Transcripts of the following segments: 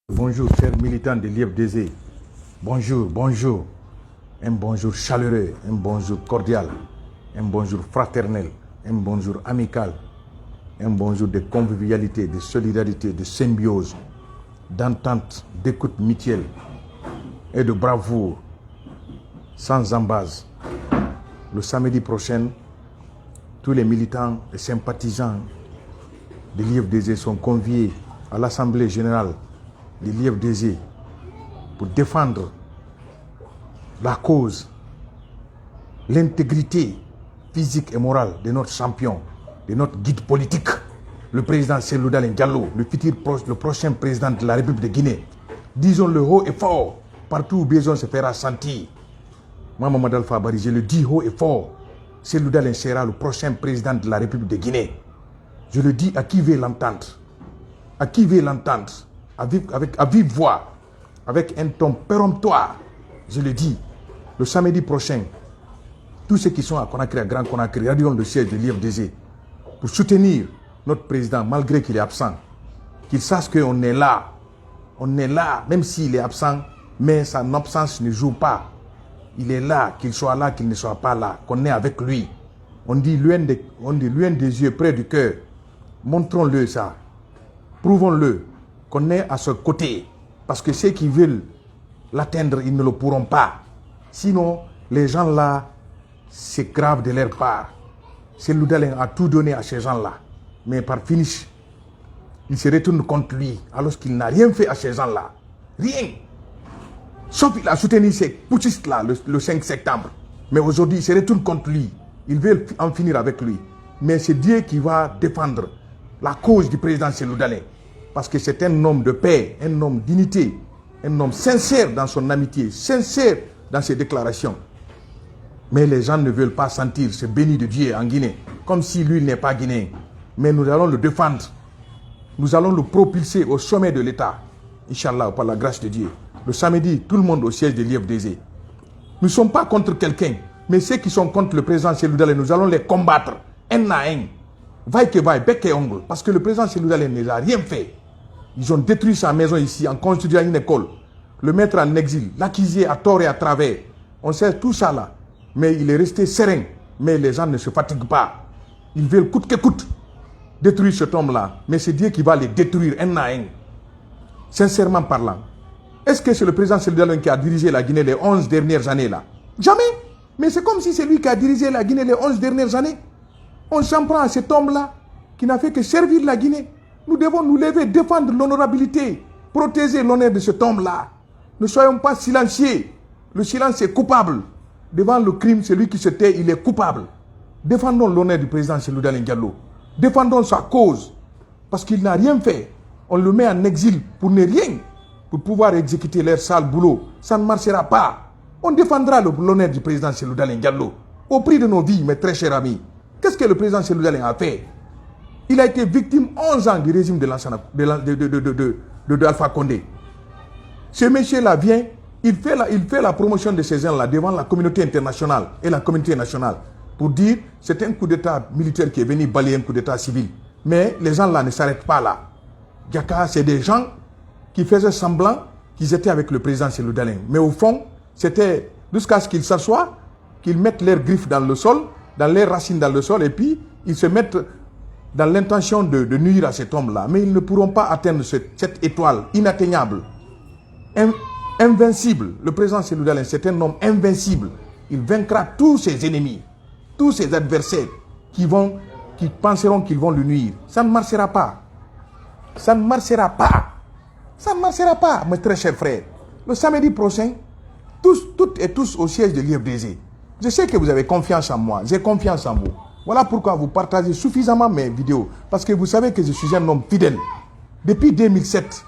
Bonjour, chers militants de l'IFDZ. Bonjour, bonjour. Un bonjour chaleureux, un bonjour cordial, un bonjour fraternel, un bonjour amical, un bonjour de convivialité, de solidarité, de symbiose, d'entente, d'écoute mutuelle et de bravoure, sans embase. Le samedi prochain, tous les militants et sympathisants de l'IFDZ sont conviés à l'Assemblée générale de l'IFDZ pour défendre la cause, l'intégrité physique et morale de notre champion, de notre guide politique, le président Cellou Dalein Diallo, le prochain président de la République de Guinée. Disons-le haut et fort, partout où besoin se fera sentir. Moi, Mamadou Alpha Bari, je le dis haut et fort, Cellou Dalein sera le prochain président de la République de Guinée. Je le dis à qui veut l'entendre, à qui veut l'entendre, à vive voix, avec un ton péremptoire. Je le dis, le samedi prochain, tous ceux qui sont à Conakry, à Grand Conakry, radions le siège de l'IFDZ pour soutenir notre président, malgré qu'il est absent. Qu'il sache qu'on est là. On est là, même s'il est absent, mais son absence ne joue pas. Il est là, qu'il soit là, qu'il ne soit pas là, qu'on est avec lui. On dit loin des yeux, près du cœur. Montrons-le ça. Prouvons-le qu'on est à ce côté. Parce que ceux qui veulent l'atteindre, ils ne le pourront pas. Sinon, les gens là, c'est grave de leur part. Cellou Dalein a tout donné à ces gens-là. Mais par finish, il se retourne contre lui, alors qu'il n'a rien fait à ces gens-là. Rien. Sauf qu'il a soutenu ces putschistes-là le 5 septembre. Mais aujourd'hui, il se retourne contre lui. Ils veulent en finir avec lui. Mais c'est Dieu qui va défendre la cause du président Cellou Dalein. Parce que c'est un homme de paix, un homme d'unité, un homme sincère dans son amitié, sincère dans ses déclarations. Mais les gens ne veulent pas sentir ce béni de Dieu en Guinée, comme si lui n'est pas guinéen. Mais nous allons le défendre. Nous allons le propulser au sommet de l'État. Inch'Allah, par la grâce de Dieu. Le samedi, tout le monde au siège de l'IFDZ. Nous ne sommes pas contre quelqu'un, mais ceux qui sont contre le président Cellou Dalein, nous allons les combattre, un à un. Vaille que vaille, bec et ongle. Parce que le président Cellou Dalein n'a rien fait. Ils ont détruit sa maison ici en construisant une école. Le mettre en exil, l'accuser à tort et à travers. On sait tout ça là. Mais il est resté serein. Mais les gens ne se fatiguent pas. Ils veulent coûte que coûte détruire cet homme-là. Mais c'est Dieu qui va les détruire un à un. Sincèrement parlant. Est-ce que c'est le président Cellou Dalein qui a dirigé la Guinée les 11 dernières années là? Jamais. Mais c'est comme si c'est lui qui a dirigé la Guinée les 11 dernières années. On s'en prend à cet homme-là qui n'a fait que servir la Guinée. Nous devons nous lever, défendre l'honorabilité, protéger l'honneur de cet homme-là. Ne soyons pas silencieux. Le silence est coupable. Devant le crime, celui qui se tait, il est coupable. Défendons l'honneur du président Cellou Dalein Diallo. Défendons sa cause. Parce qu'il n'a rien fait. On le met en exil pour ne rien. Pour pouvoir exécuter leur sale boulot. Ça ne marchera pas. On défendra l'honneur du président Cellou Dalein Diallo. Au prix de nos vies, mes très chers amis. Qu'est-ce que le président Cellou Dalein a fait? Il a été victime 11 ans du régime de Alpha Condé. Ce monsieur-là vient, il fait la promotion de ces gens-là devant la communauté internationale et la communauté nationale pour dire c'est un coup d'état militaire qui est venu balayer un coup d'état civil. Mais les gens-là ne s'arrêtent pas là. Diaka, c'est des gens qui faisaient semblant qu'ils étaient avec le président Cellou Dalein. Mais au fond, c'était jusqu'à ce qu'ils s'assoient, qu'ils mettent leurs griffes dans le sol, dans leurs racines dans le sol, et puis ils se mettent dans l'intention de nuire à cet homme-là. Mais ils ne pourront pas atteindre cette étoile inatteignable, invincible. Le président Cellou Dalein, c'est un homme invincible. Il vaincra tous ses ennemis, tous ses adversaires qui penseront qu'ils vont le nuire. Ça ne marchera pas. Ça ne marchera pas. Ça ne marchera pas, mes très chers frères. Le samedi prochain, toutes et tous au siège de l'IFDZ. Je sais que vous avez confiance en moi. J'ai confiance en vous. Voilà pourquoi vous partagez suffisamment mes vidéos. Parce que vous savez que je suis un homme fidèle. Depuis 2007,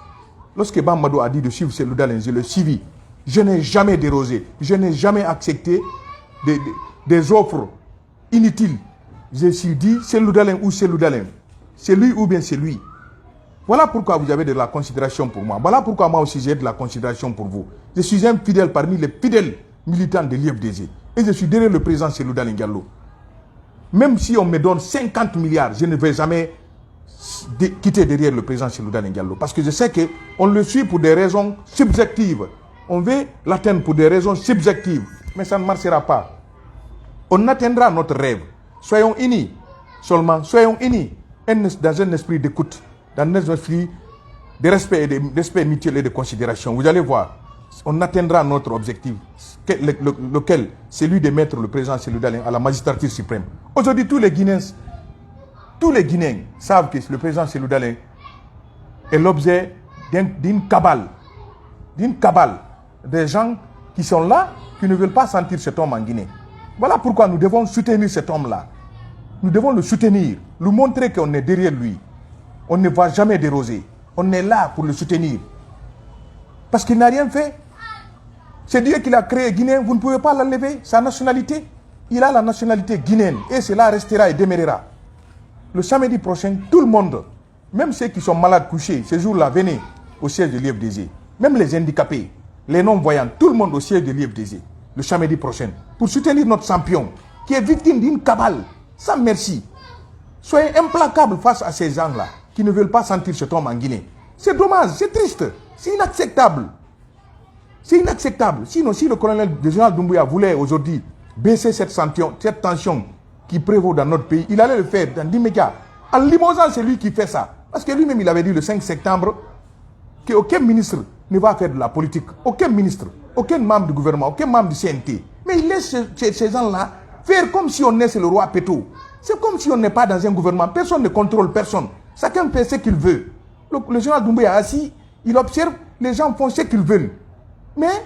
lorsque Bamado a dit de suivre Cellou Dalein, je le suivi. Je n'ai jamais dérosé. Je n'ai jamais accepté des offres inutiles. Je me suis dit Cellou Dalein ou Cellou Dalein. C'est lui ou bien c'est lui. Voilà pourquoi vous avez de la considération pour moi. Voilà pourquoi moi aussi j'ai de la considération pour vous. Je suis un fidèle parmi les fidèles militants de l'IFDZ. Et je suis derrière le président Cellou Dalein Diallo. Même si on me donne 50 milliards, je ne vais jamais quitter derrière le président Cellou Dalein Diallo. Parce que je sais qu'on le suit pour des raisons subjectives. On veut l'atteindre pour des raisons subjectives. Mais ça ne marchera pas. On atteindra notre rêve. Soyons unis. Seulement, soyons unis. Dans un esprit d'écoute. Dans un esprit de respect mutuel et de considération. Vous allez voir. On atteindra notre objectif. Lequel? Celui de mettre le président Cellou Dalein à la magistrature suprême. Aujourd'hui, tous les Guinéens savent que le président Cellou Dalein est l'objet d'une cabale. Des gens qui sont là, qui ne veulent pas sentir cet homme en Guinée. Voilà pourquoi nous devons soutenir cet homme-là. Nous devons le soutenir, lui montrer qu'on est derrière lui. On ne va jamais déroser. On est là pour le soutenir. Parce qu'il n'a rien fait. C'est Dieu qui l'a créé Guinéen, vous ne pouvez pas l'enlever. Sa nationalité, il a la nationalité guinéenne. Et cela restera et demeurera. Le samedi prochain, tout le monde, même ceux qui sont malades couchés, ce jour-là, venez au siège de l'IFDG. Même les handicapés, les non-voyants, tout le monde au siège de l'IFDG, le samedi prochain, pour soutenir notre champion, qui est victime d'une cabale, sans merci. Soyez implacables face à ces gens-là, qui ne veulent pas sentir cet homme en Guinée. C'est dommage, c'est triste, c'est inacceptable. C'est inacceptable. Sinon, si le colonel de général Doumbouya voulait aujourd'hui baisser cette tension qui prévaut dans notre pays, il allait le faire dans l'immédiat. En limosant, c'est lui qui fait ça. Parce que lui-même, il avait dit le 5 septembre qu'aucun ministre ne va faire de la politique. Aucun ministre, aucun membre du gouvernement, aucun membre du CNT. Mais il laisse ces gens-là faire comme si on est le roi Péto. C'est comme si on n'est pas dans un gouvernement. Personne ne contrôle personne. Chacun fait ce qu'il veut. Le général Doumbouya assis, il observe, les gens font ce qu'ils veulent. Mais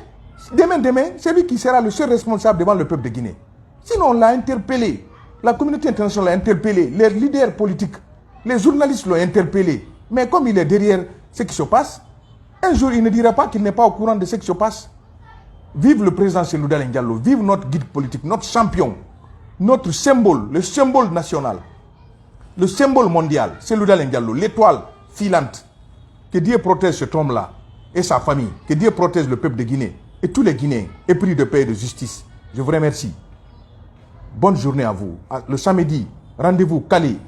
demain, c'est lui qui sera le seul responsable devant le peuple de Guinée. Sinon, on l'a interpellé. La communauté internationale l'a interpellé. Les leaders politiques, les journalistes l'ont interpellé. Mais comme il est derrière ce qui se passe, un jour, il ne dira pas qu'il n'est pas au courant de ce qui se passe. Vive le président Cellou Dalein Diallo, vive notre guide politique, notre champion, notre symbole, le symbole national, le symbole mondial, Cellou Dalein Diallo, l'étoile filante. Que Dieu protège cet homme-là et sa famille. Que Dieu protège le peuple de Guinée et tous les Guinéens épris de paix et de justice. Je vous remercie. Bonne journée à vous. Le samedi, rendez-vous calé